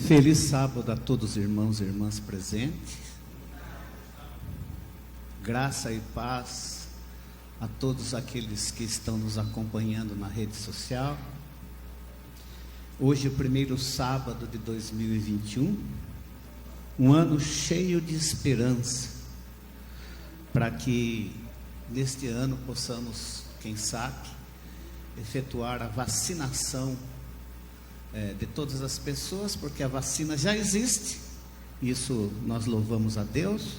Feliz sábado a todos os irmãos e irmãs presentes. Graça e paz a todos aqueles que estão nos acompanhando na rede social. Hoje é o primeiro sábado de 2021, um ano cheio de esperança, para que neste ano possamos, quem sabe, efetuar a vacinação de todas as pessoas, porque a vacina já existe, isso nós louvamos a Deus,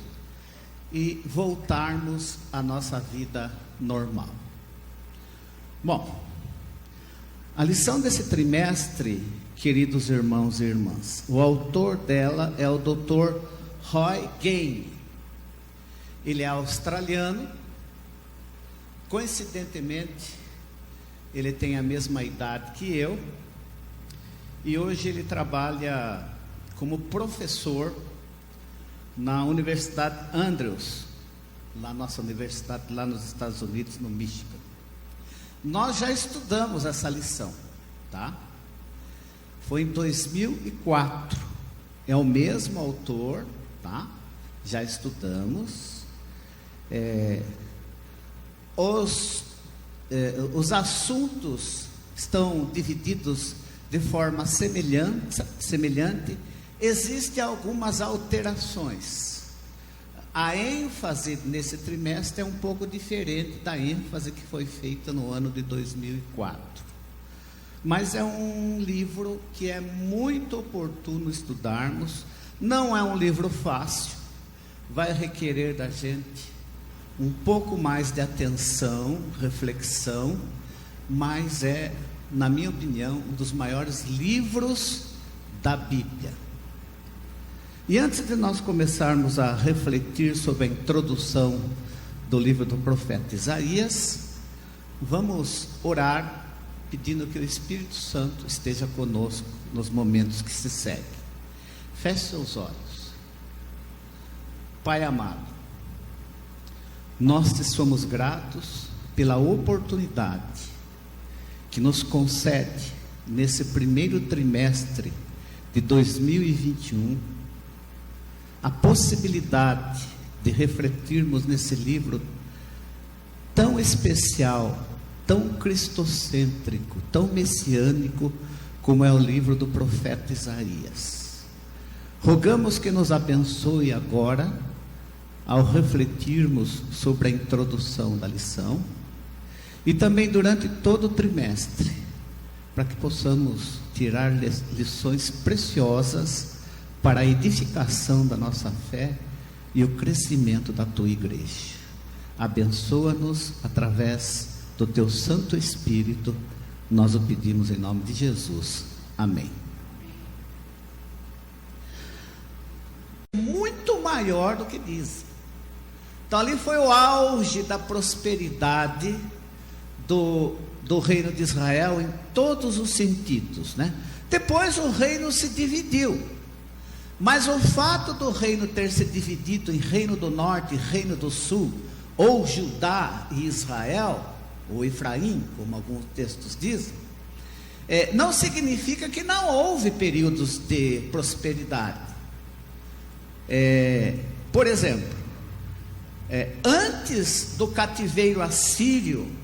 e voltarmos à nossa vida normal. Bom, a lição desse trimestre, queridos irmãos e irmãs, o autor dela é o Dr. Roy Gaine. Ele é australiano, coincidentemente, ele tem a mesma idade que eu, e hoje ele trabalha como professor na Universidade Andrews, lá nossa universidade, lá nos Estados Unidos, no Michigan. Nós já estudamos essa lição, tá? Foi em 2004, é o mesmo autor, tá? Já estudamos. Os assuntos estão divididos de forma semelhante. Existem algumas alterações. A ênfase nesse trimestre é um pouco diferente da ênfase que foi feita no ano de 2004. Mas é um livro que é muito oportuno estudarmos. Não é um livro fácil, vai requerer da gente um pouco mais de atenção, reflexão, mas é, na minha opinião, um dos maiores livros da Bíblia. E antes de nós começarmos a refletir sobre a introdução do livro do profeta Isaías, vamos orar pedindo que o Espírito Santo esteja conosco nos momentos que se seguem. Feche seus olhos. Pai amado, nós te somos gratos pela oportunidade que nos concede nesse primeiro trimestre de 2021 a possibilidade de refletirmos nesse livro tão especial, tão cristocêntrico, tão messiânico como é o livro do profeta Isaías. Rogamos que nos abençoe agora ao refletirmos sobre a introdução da lição e também durante todo o trimestre, para que possamos tirar lições preciosas para a edificação da nossa fé e o crescimento da tua igreja. Abençoa-nos através do teu Santo Espírito, nós o pedimos em nome de Jesus. Amém. Muito maior do que dizem. Então ali foi o auge da prosperidade do reino de Israel em todos os sentidos, né? Depois o reino se dividiu, mas o fato do reino ter se dividido em reino do norte e reino do sul, ou Judá e Israel, ou Efraim, como alguns textos dizem, não significa que não houve períodos de prosperidade. Por exemplo, antes do cativeiro assírio,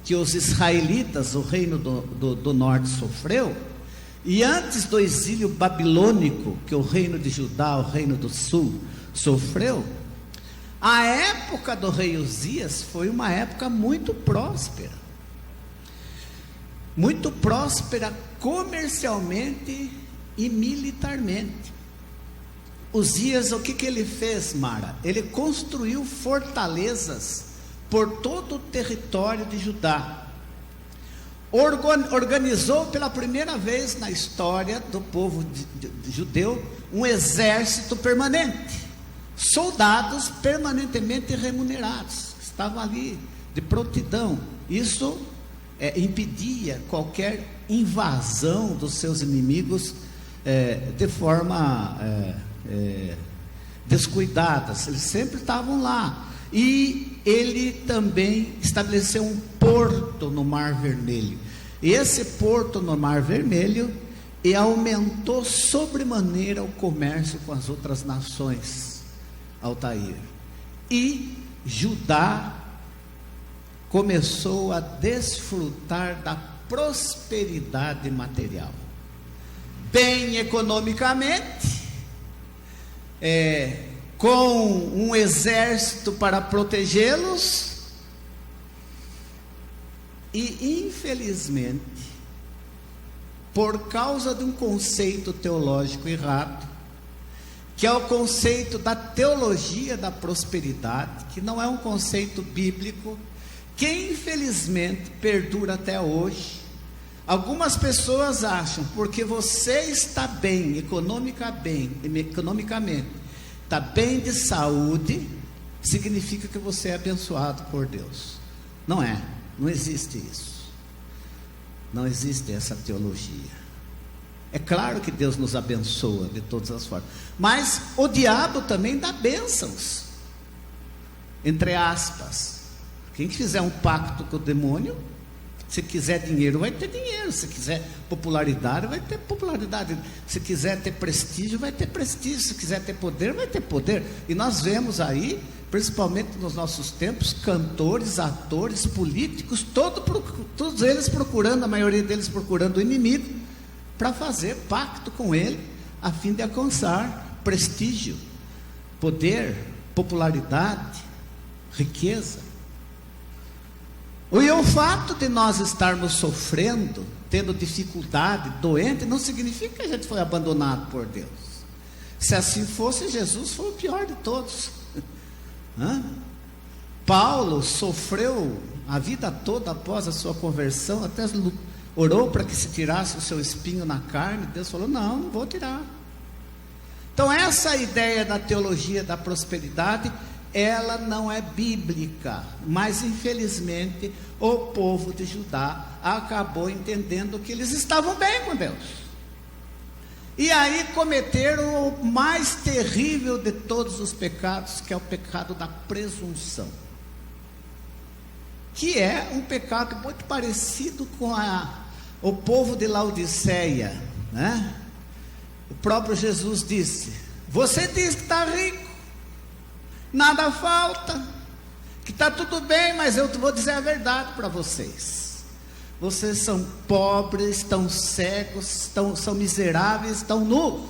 que os israelitas, o reino do norte sofreu, e antes do exílio babilônico, que o reino de Judá, o reino do sul, sofreu, a época do rei Uzias foi uma época muito próspera comercialmente e militarmente. Uzias, o que ele fez, Mara? Ele construiu fortalezas por todo o território de Judá. Organizou pela primeira vez na história do povo judeu um exército permanente, soldados permanentemente remunerados, estavam ali de prontidão. Isso impedia qualquer invasão dos seus inimigos de forma descuidada. Eles sempre estavam lá. E ele também estabeleceu um porto no Mar Vermelho. E esse porto no Mar Vermelho e aumentou sobremaneira o comércio com as outras nações, Altair. E Judá começou a desfrutar da prosperidade material, bem economicamente, com um exército para protegê-los, e infelizmente, por causa de um conceito teológico errado, que é o conceito da teologia da prosperidade, que não é um conceito bíblico, que infelizmente perdura até hoje. Algumas pessoas acham, porque você está bem economicamente, está bem de saúde, significa que você é abençoado por Deus. Não é, não existe isso. Não existe essa teologia. É claro que Deus nos abençoa de todas as formas, mas o diabo também dá bênçãos, entre aspas. Quem fizer um pacto com o demônio, se quiser dinheiro, vai ter dinheiro. Se quiser popularidade, vai ter popularidade. Se quiser ter prestígio, vai ter prestígio. Se quiser ter poder, vai ter poder. E nós vemos aí, principalmente nos nossos tempos, cantores, atores, políticos, todos eles procurando, a maioria deles procurando o inimigo, para fazer pacto com ele, a fim de alcançar prestígio, poder, popularidade, riqueza. E o fato de nós estarmos sofrendo, tendo dificuldade, doente, não significa que a gente foi abandonado por Deus. Se assim fosse, Jesus foi o pior de todos. Paulo sofreu a vida toda após a sua conversão, até orou para que se tirasse o seu espinho na carne. Deus falou: não vou tirar. Então essa ideia da teologia da prosperidade, ela não é bíblica, mas infelizmente o povo de Judá acabou entendendo que eles estavam bem com Deus, e aí cometeram o mais terrível de todos os pecados, que é o pecado da presunção, que é um pecado muito parecido com o povo de Laodiceia, né? O próprio Jesus disse: você diz que está rico, nada falta, que está tudo bem, mas eu vou dizer a verdade para vocês: vocês são pobres, estão cegos, são miseráveis, estão nus.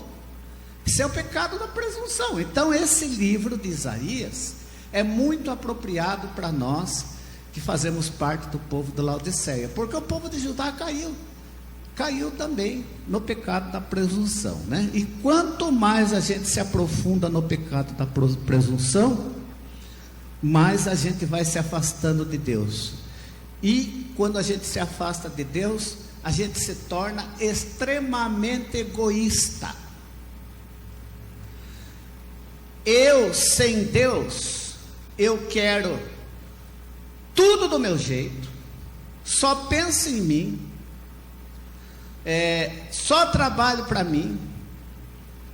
Isso é o pecado da presunção. Então esse livro de Isaías é muito apropriado para nós que fazemos parte do povo de Laodiceia, porque o povo de Judá caiu também no pecado da presunção, né? E quanto mais a gente se aprofunda no pecado da presunção, mais a gente vai se afastando de Deus. E quando a gente se afasta de Deus, a gente se torna extremamente egoísta. Eu, sem Deus, eu quero tudo do meu jeito, só penso em mim, só trabalho para mim,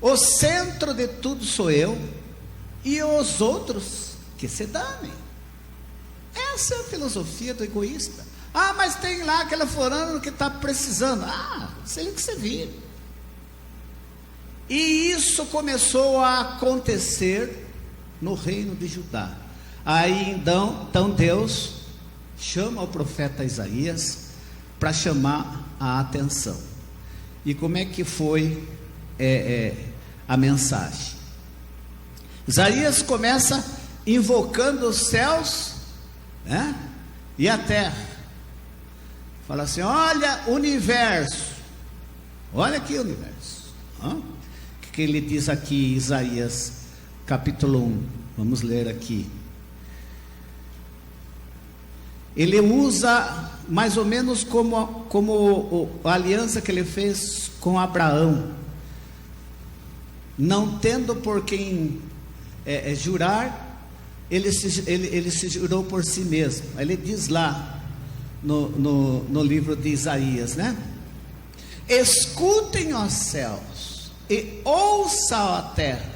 o centro de tudo sou eu, e os outros que se danem. Essa é a filosofia do egoísta. Mas tem lá aquele fulano que está precisando. Sei o que você vira. E isso começou a acontecer no reino de Judá. Aí então Deus chama o profeta Isaías para chamar a atenção. E como é que foi a mensagem? Isaías começa invocando os céus, né, e a terra. Fala assim: olha o universo, olha aqui o universo. O que ele diz aqui, Isaías capítulo 1, vamos ler aqui. Ele usa mais ou menos como a aliança que ele fez com Abraão, não tendo por quem jurar, ele se jurou por si mesmo. Ele diz lá no livro de Isaías, né? Escutem os céus e ouçam a terra,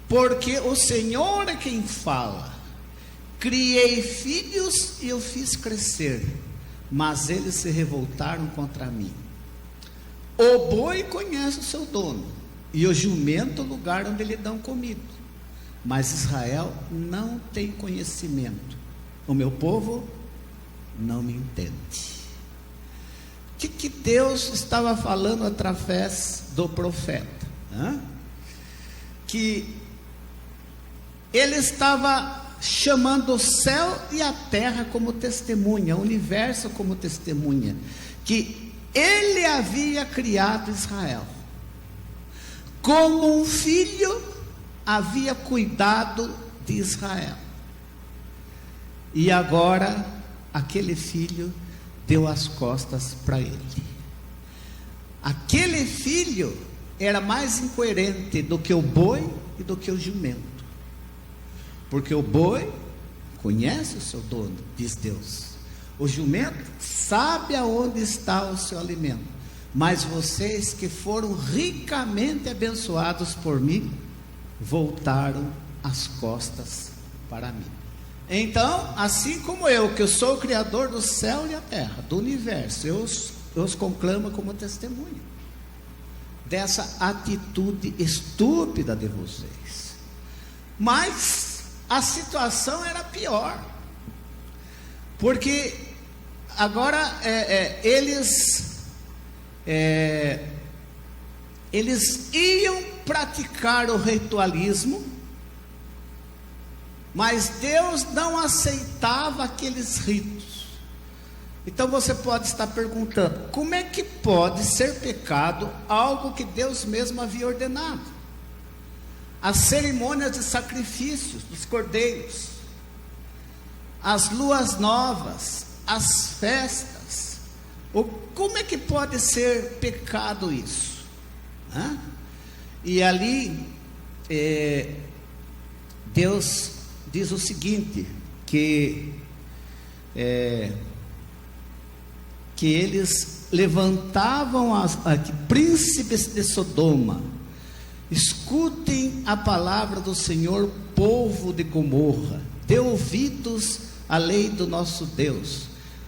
porque o Senhor é quem fala. Criei filhos e eu fiz crescer, mas eles se revoltaram contra mim. O boi conhece o seu dono, e o jumento o lugar onde lhe dão comida. Mas Israel não tem conhecimento. O meu povo não me entende. O que Deus estava falando através do profeta? Que ele estava chamando o céu e a terra como testemunha, o universo como testemunha, que ele havia criado Israel, como um filho havia cuidado de Israel, e agora aquele filho deu as costas para ele. Aquele filho era mais incoerente do que o boi e do que o jumento, porque o boi conhece o seu dono, diz Deus. O jumento sabe aonde está o seu alimento. Mas vocês que foram ricamente abençoados por mim, voltaram as costas para mim. Então, assim como eu, que eu sou o Criador do céu e a terra, do universo, eu os conclamo como testemunha dessa atitude estúpida de vocês. Mas a situação era pior, porque agora eles iam praticar o ritualismo, mas Deus não aceitava aqueles ritos. Então você pode estar perguntando: como é que pode ser pecado algo que Deus mesmo havia ordenado? As cerimônias de sacrifícios dos cordeiros, as luas novas, as festas, como é que pode ser pecado isso? E ali Deus diz o seguinte, que eles levantavam príncipes de Sodoma: escutem a palavra do Senhor, povo de Gomorra, dê ouvidos à lei do nosso Deus.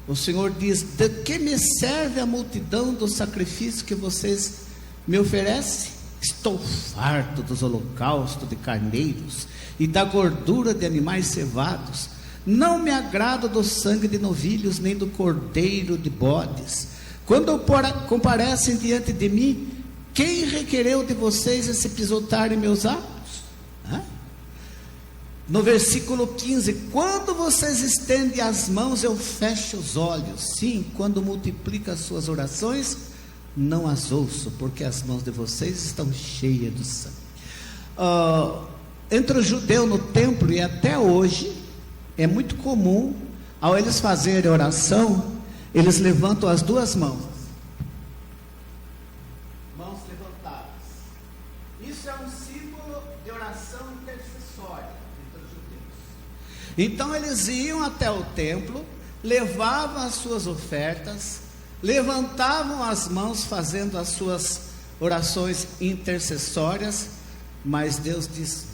O Senhor diz: de que me serve a multidão do sacrifício que vocês me oferecem? Estou farto dos holocaustos de carneiros e da gordura de animais cevados. Não me agrado do sangue de novilhos, nem do cordeiro de bodes. Quando comparecem diante de mim, quem requereu de vocês esse pisotar em meus atos? No versículo 15: quando vocês estendem as mãos, eu fecho os olhos. Sim, quando multiplica as suas orações, não as ouço, porque as mãos de vocês estão cheias do sangue. Entre o judeu no templo, e até hoje, é muito comum, ao eles fazerem oração, eles levantam as duas mãos levantadas. Isso é um símbolo de oração intercessória entre os judeus. Então eles iam até o templo, levavam as suas ofertas, levantavam as mãos fazendo as suas orações intercessórias, mas Deus diz: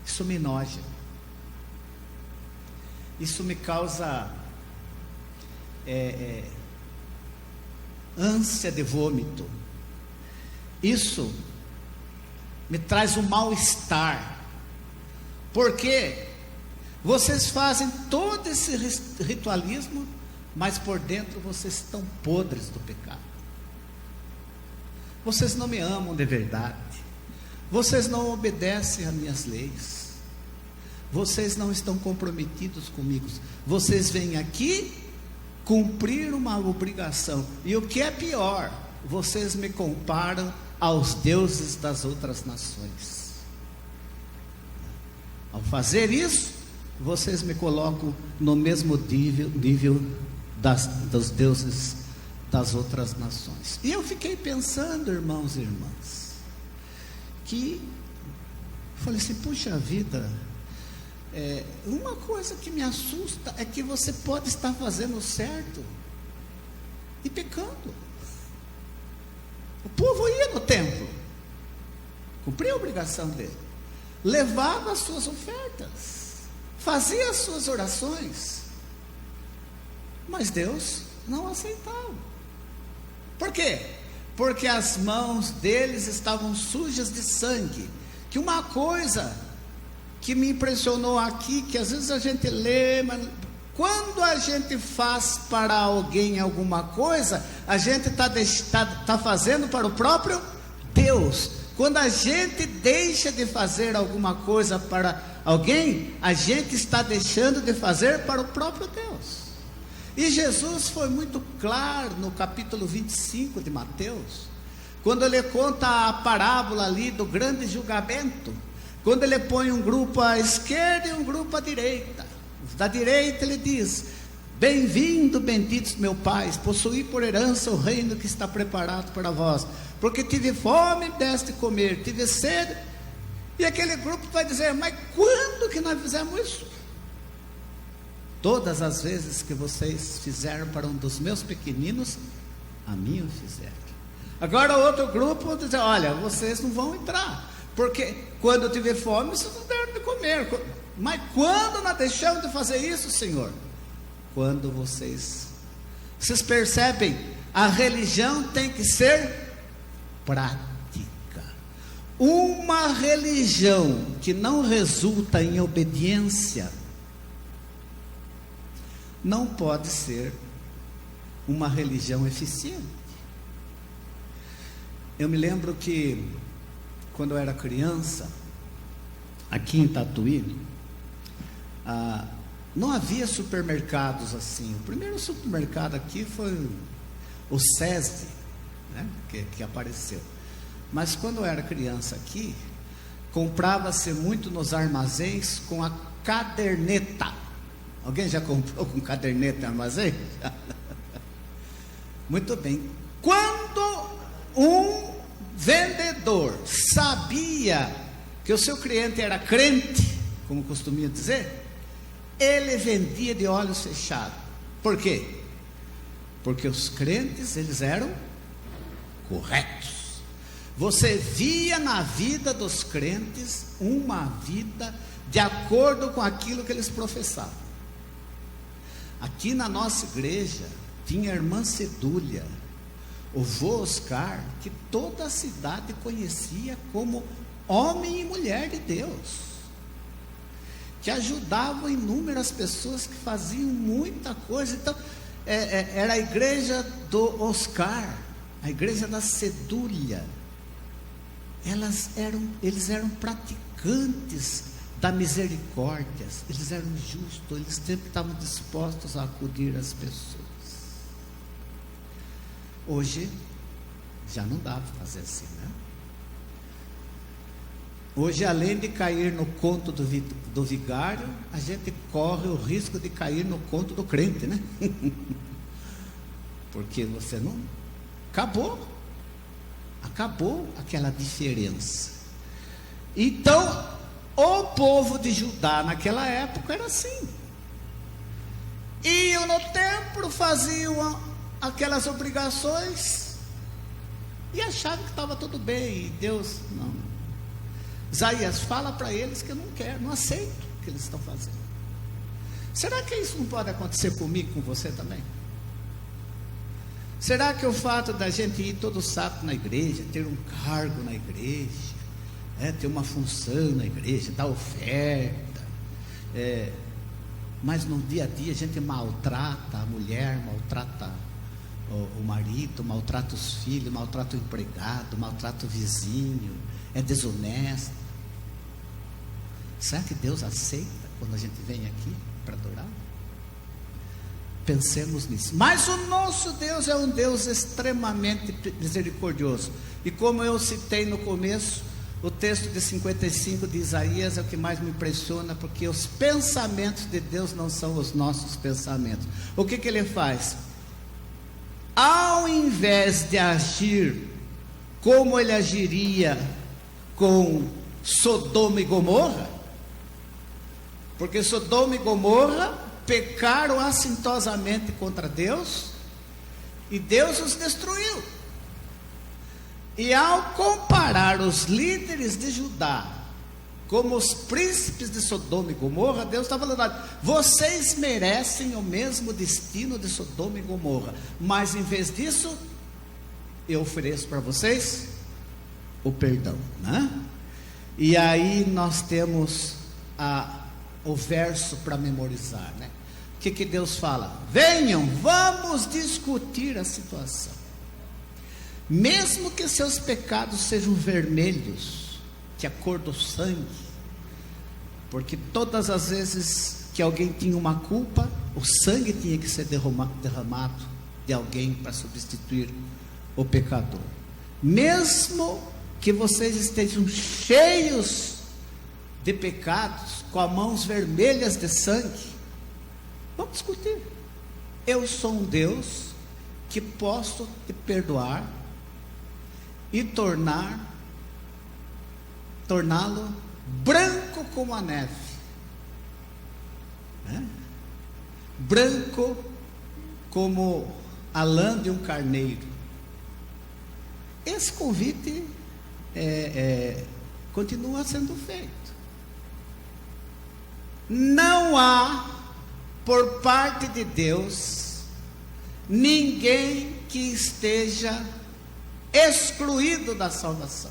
isso me enoja, isso me causa ânsia de vômito, isso me traz um mal-estar, porque vocês fazem todo esse ritualismo, mas por dentro vocês estão podres do pecado. Vocês não me amam de verdade, vocês não obedecem às minhas leis, vocês não estão comprometidos comigo, vocês vêm aqui cumprir uma obrigação, e o que é pior, vocês me comparam aos deuses das outras nações. Ao fazer isso, vocês me colocam no mesmo nível dos deuses das outras nações. E eu fiquei pensando, irmãos e irmãs, que falei assim: puxa vida, uma coisa que me assusta é que você pode estar fazendo certo e pecando. O povo ia no templo, cumpria a obrigação dele, levava as suas ofertas, fazia as suas orações, mas Deus não aceitava. Por quê? Porque as mãos deles estavam sujas de sangue. Que uma coisa que me impressionou aqui, que às vezes a gente lê, mas quando a gente faz para alguém alguma coisa, a gente está fazendo para o próprio Deus. Quando a gente deixa de fazer alguma coisa para alguém, a gente está deixando de fazer para o próprio Deus. E Jesus foi muito claro no capítulo 25 de Mateus, quando ele conta a parábola ali do grande julgamento, quando ele põe um grupo à esquerda e um grupo à direita. Da direita ele diz: bem-vindo, benditos meu Pai, possuí por herança o reino que está preparado para vós, porque tive fome e deste comer, tive sede. E aquele grupo vai dizer: mas quando que nós fizemos isso? Todas as vezes que vocês fizeram para um dos meus pequeninos, a mim o fizeram. Agora o outro grupo vai dizer: olha, vocês não vão entrar, porque quando eu tiver fome, vocês não deram de comer. Mas quando nós deixamos de fazer isso, Senhor? Quando vocês percebem, a religião tem que ser prática. Uma religião que não resulta em obediência não pode ser uma religião eficiente. Eu me lembro que quando eu era criança, aqui em Tatuí, não havia supermercados assim. O primeiro supermercado aqui foi o SESI, né, que apareceu. Mas quando eu era criança aqui, comprava-se muito nos armazéns com a caderneta. Alguém já comprou com caderneta no armazém? Muito bem. Quando um vendedor sabia que o seu cliente era crente, como costumia dizer, ele vendia de olhos fechados. Por quê? Porque os crentes, eles eram corretos. Você via na vida dos crentes uma vida de acordo com aquilo que eles professavam. Aqui na nossa igreja tinha a irmã Cedúlia, o vô Oscar, que toda a cidade conhecia como homem e mulher de Deus, que ajudavam inúmeras pessoas, que faziam muita coisa. Então era a igreja do Oscar, a igreja da Cedúlia. Eles eram praticantes da misericórdia, eles eram justos, eles sempre estavam dispostos a acudir às pessoas. Hoje já não dá para fazer assim, né? Hoje, além de cair no conto do vigário, a gente corre o risco de cair no conto do crente, né? Porque você não... Acabou aquela diferença. Então, o povo de Judá naquela época era assim. Iam no templo, faziam aquelas obrigações e achavam que estava tudo bem. E Deus, não. Isaías fala para eles que eu não quero, não aceito o que eles estão fazendo. Será que isso não pode acontecer comigo e com você também? Será que o fato da gente ir todo sábado na igreja, ter um cargo na igreja, ter uma função na igreja, dar oferta, mas no dia a dia a gente maltrata a mulher, maltrata o marido, maltrata os filhos, maltrata o empregado, maltrata o vizinho, é desonesto? Será que Deus aceita quando a gente vem aqui para adorar? Pensemos nisso. Mas o nosso Deus é um Deus extremamente misericordioso. E como eu citei no começo, o texto de 55 de Isaías é o que mais me impressiona, porque os pensamentos de Deus não são os nossos pensamentos. O que ele faz? Ao invés de agir como ele agiria com Sodoma e Gomorra, porque Sodoma e Gomorra pecaram assintosamente contra Deus, e Deus os destruiu. E ao comparar os líderes de Judá como os príncipes de Sodoma e Gomorra, Deus está falando: vocês merecem o mesmo destino de Sodoma e Gomorra, mas em vez disso, eu ofereço para vocês o perdão, né? E aí nós temos o verso para memorizar, né? O que Deus fala? Venham, vamos discutir a situação. Mesmo que seus pecados sejam vermelhos, que a cor do sangue, porque todas as vezes que alguém tinha uma culpa, o sangue tinha que ser derramado de alguém para substituir o pecador. Mesmo que vocês estejam cheios de pecados, com as mãos vermelhas de sangue, vamos discutir. Eu sou um Deus que posso te perdoar e torná-lo branco como a neve, né? Branco como a lã de um carneiro. Esse convite continua sendo feito. Não há, por parte de Deus, ninguém que esteja excluído da salvação.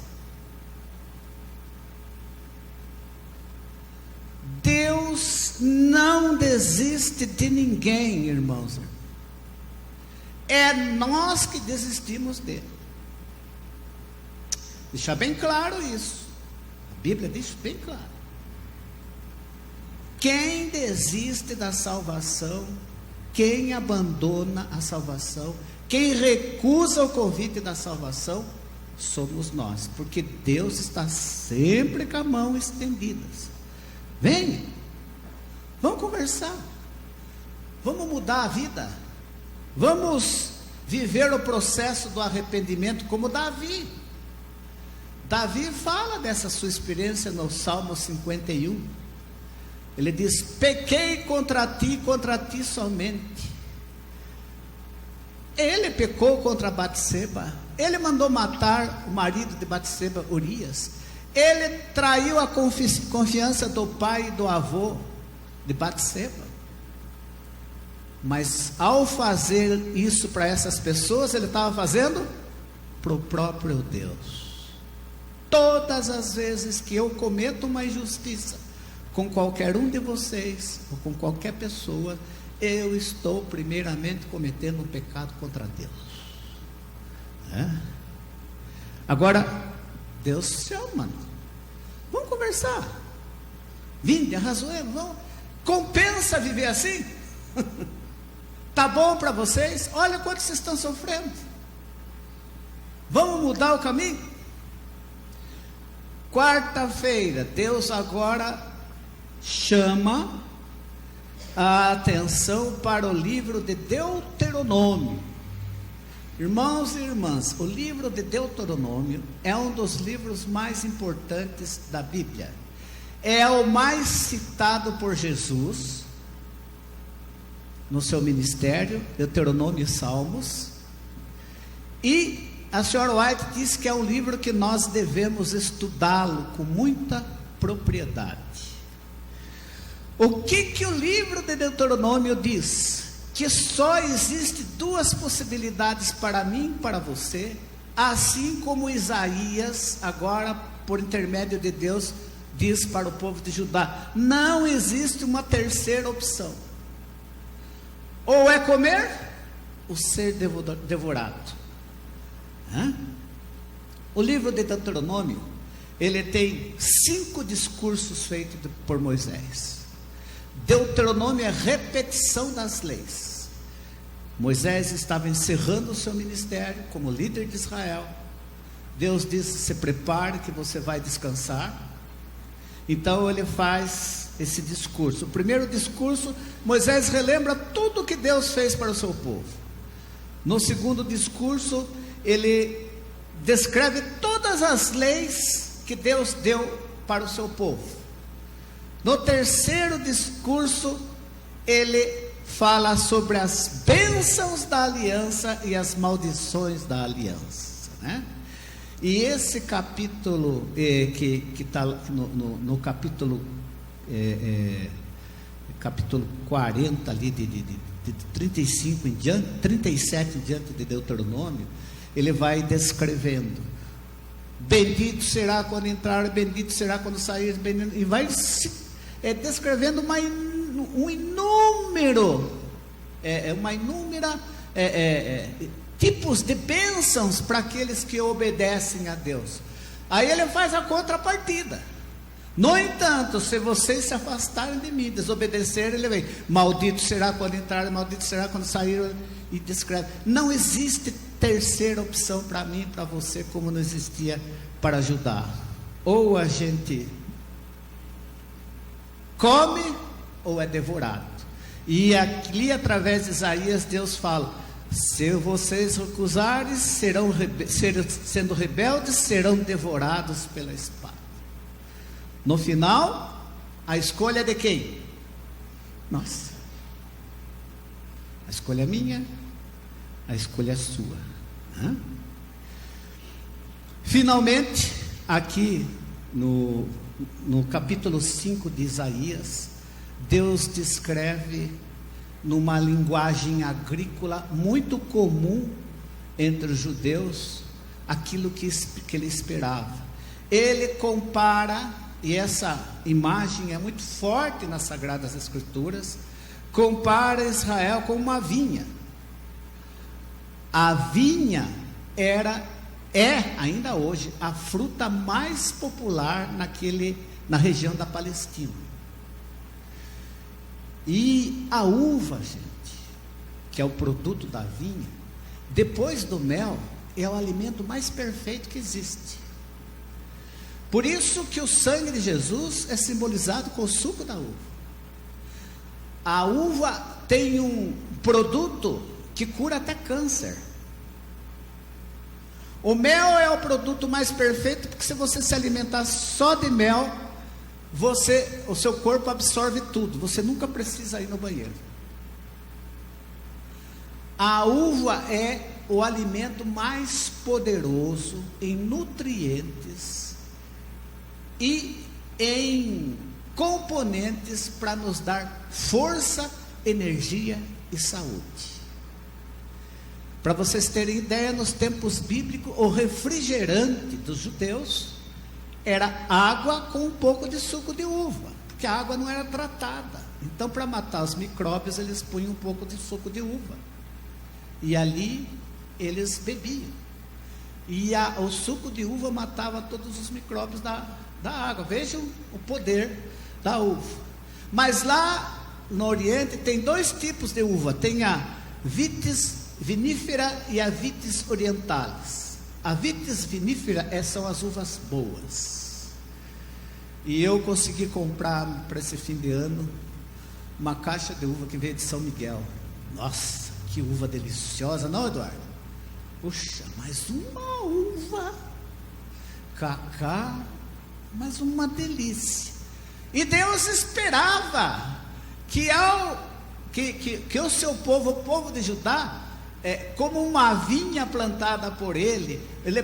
Deus não desiste de ninguém, irmãos. É nós que desistimos dele. Deixa bem claro isso. A Bíblia diz bem claro. Quem desiste da salvação, quem abandona a salvação, quem recusa o convite da salvação, somos nós, porque Deus está sempre com a mão estendida. Venha, vamos conversar, vamos mudar a vida, vamos viver o processo do arrependimento como Davi. Davi fala dessa sua experiência no Salmo 51. Ele diz: pequei contra ti somente. Ele pecou contra Batseba. Ele mandou matar o marido de Batseba, Urias. Ele traiu a confiança do pai e do avô de Batseba. Mas ao fazer isso para essas pessoas, ele estava fazendo para o próprio Deus. Todas as vezes que eu cometo uma injustiça com qualquer um de vocês, ou com qualquer pessoa, eu estou primeiramente cometendo um pecado contra Deus. Agora, Deus chama. Vamos conversar. Vinde, arrazoemos, vamos. Compensa viver assim? Tá bom para vocês? Olha quanto vocês estão sofrendo. Vamos mudar o caminho? Quarta-feira, Deus agora chama a atenção para o livro de Deuteronômio. Irmãos e irmãs, o livro de Deuteronômio é um dos livros mais importantes da Bíblia. É o mais citado por Jesus no seu ministério, Deuteronômio e Salmos. E a senhora White diz que é um livro que nós devemos estudá-lo com muita propriedade. O que o livro de Deuteronômio diz? Que só existe duas possibilidades para mim e para você, assim como Isaías, agora por intermédio de Deus, diz para o povo de Judá: não existe uma terceira opção. Ou é comer, ou ser devorado. O livro de Deuteronômio, ele tem 5 discursos feitos por Moisés. Deuteronômio é repetição das leis. Moisés estava encerrando o seu ministério como líder de Israel. Deus disse: se prepare que você vai descansar. Então ele faz esse discurso. O primeiro discurso, Moisés relembra tudo que Deus fez para o seu povo. No segundo discurso, ele descreve todas as leis que Deus deu para o seu povo. No terceiro discurso, ele fala sobre as bênçãos da aliança e as maldições da aliança, né? E esse capítulo que está no capítulo capítulo 40 ali de 35 em diante, 37 em diante de Deuteronômio, ele vai descrevendo. Bendito será quando entrar, bendito será quando sair, bendito, e vai descrevendo uma inúmera tipos de bênçãos para aqueles que obedecem a Deus. Aí ele faz a contrapartida. No entanto, se vocês se afastarem de mim, desobedecerem, ele vem, maldito será quando entrar, maldito será quando sair, e descreve. Não existe terceira opção para mim e para você, como não existia para Judá. Ou a gente come, ou é devorado. E ali, através de Isaías, Deus fala: se vocês recusarem, sendo rebeldes, serão devorados pela espada. No final, a escolha é de quem? Nossa. A escolha é minha, a escolha é sua. Finalmente, aqui no capítulo 5 de Isaías, Deus descreve numa linguagem agrícola muito comum entre os judeus aquilo que ele esperava. Ele compara, e essa imagem é muito forte nas Sagradas Escrituras, compara Israel com uma vinha. A vinha é ainda hoje a fruta mais popular na região da Palestina. E a uva, gente, que é o produto da vinha, depois do mel, é o alimento mais perfeito que existe. Por isso que o sangue de Jesus é simbolizado com o suco da uva. A uva tem um produto que cura até câncer. O mel é o produto mais perfeito, porque se você se alimentar só de mel, o seu corpo absorve tudo, você nunca precisa ir no banheiro. A uva é o alimento mais poderoso em nutrientes e em componentes para nos dar força, energia e saúde. Para vocês terem ideia, nos tempos bíblicos, o refrigerante dos judeus era água com um pouco de suco de uva, porque a água não era tratada. Então, para matar os micróbios, eles punham um pouco de suco de uva, e ali eles bebiam. E o suco de uva matava todos os micróbios da água. Vejam o poder da uva. Mas lá no Oriente tem dois tipos de uva: tem a vitis vinífera e a vitis orientalis. A vitis vinífera são as uvas boas. E eu consegui comprar para esse fim de ano uma caixa de uva que veio de São Miguel. Nossa, que uva deliciosa, não, Eduardo? Puxa, mais uma uva cacá, mas uma delícia. E Deus esperava que o seu povo, o povo de Judá, como uma vinha plantada por ele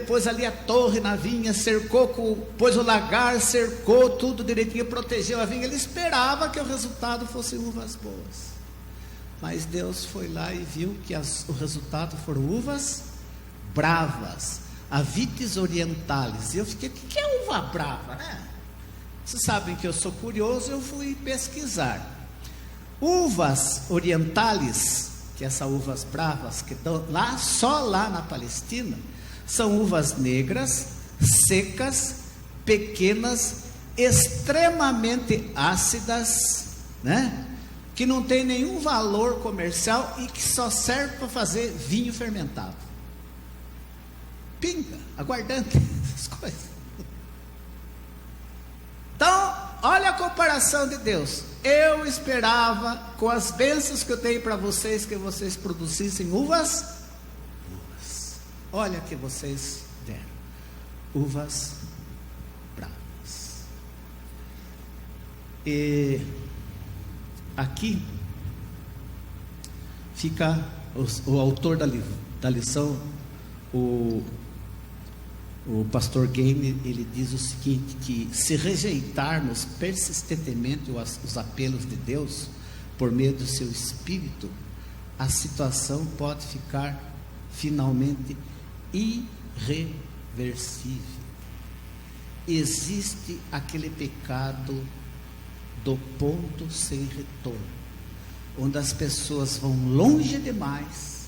pôs ali a torre na vinha, pôs o lagar, cercou tudo direitinho, protegeu a vinha. Ele esperava que o resultado fosse uvas boas, mas Deus foi lá e viu que o resultado foram uvas bravas, a vitis orientalis. E eu fiquei: o que é uva brava, né? Vocês sabem que eu sou curioso, eu fui pesquisar. Uvas orientalis, que essas uvas bravas que estão só lá na Palestina, são uvas negras, secas, pequenas, extremamente ácidas, né? Que não tem nenhum valor comercial e que só serve para fazer vinho fermentado. Pinga, aguardante, essas coisas. Então, olha a comparação de Deus. Eu esperava, com as bênçãos que eu tenho para vocês, que vocês produzissem uvas. Olha que vocês deram, uvas bravas. E aqui fica o autor da lição, o pastor Gaine. Ele diz o seguinte: que se rejeitarmos persistentemente os apelos de Deus por meio do seu Espírito, a situação pode ficar finalmente irreversível. Existe aquele pecado do ponto sem retorno, onde as pessoas vão longe demais,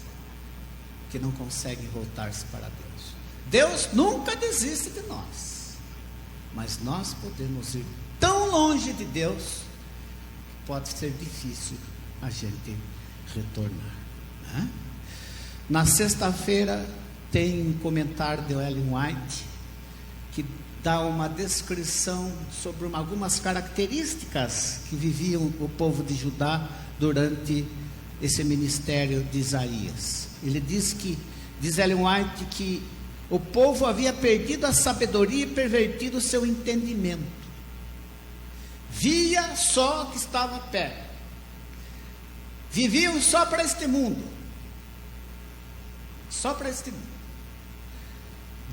que não conseguem voltar-se para Deus. Deus nunca desiste de nós, mas nós podemos ir tão longe de Deus, que pode ser difícil a gente retornar, né? Na sexta-feira tem um comentário de Ellen White, que dá uma descrição sobre algumas características que viviam o povo de Judá durante esse ministério de Isaías. Ele diz Ellen White, que o povo havia perdido a sabedoria e pervertido o seu entendimento. Via só que estava perto. Viviam só para este mundo. Só para este mundo.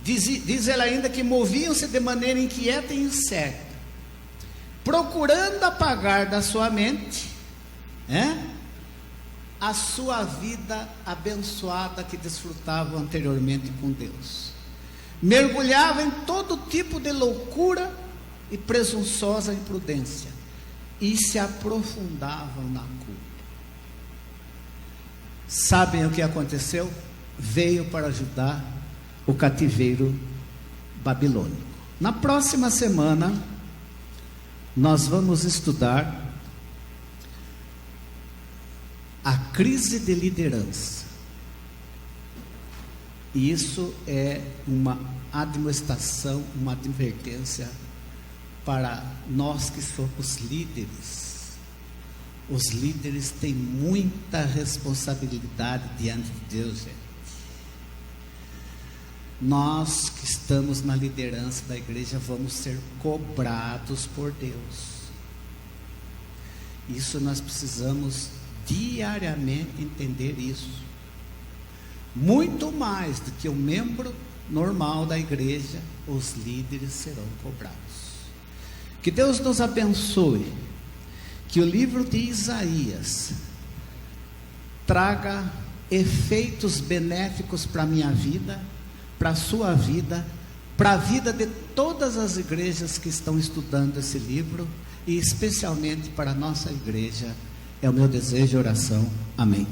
Diz ela ainda que moviam-se de maneira inquieta e incerta, procurando apagar da sua mente, a sua vida abençoada que desfrutavam anteriormente com Deus. Mergulhavam em todo tipo de loucura e presunçosa imprudência, e se aprofundavam na culpa. Sabem o que aconteceu? Veio para Judá o cativeiro babilônico. Na próxima semana nós vamos estudar a crise de liderança. E isso é uma admoestação, uma advertência para nós que somos líderes. Os líderes têm muita responsabilidade diante de Deus, gente. Nós que estamos na liderança da igreja vamos ser cobrados por Deus. Isso nós precisamos diariamente entender isso. Muito mais do que o membro normal da igreja, os líderes serão cobrados. Que Deus nos abençoe. Que o livro de Isaías traga efeitos benéficos para a minha vida, para a sua vida, para a vida de todas as igrejas que estão estudando esse livro, e especialmente para a nossa igreja. É o meu desejo e oração. Amém.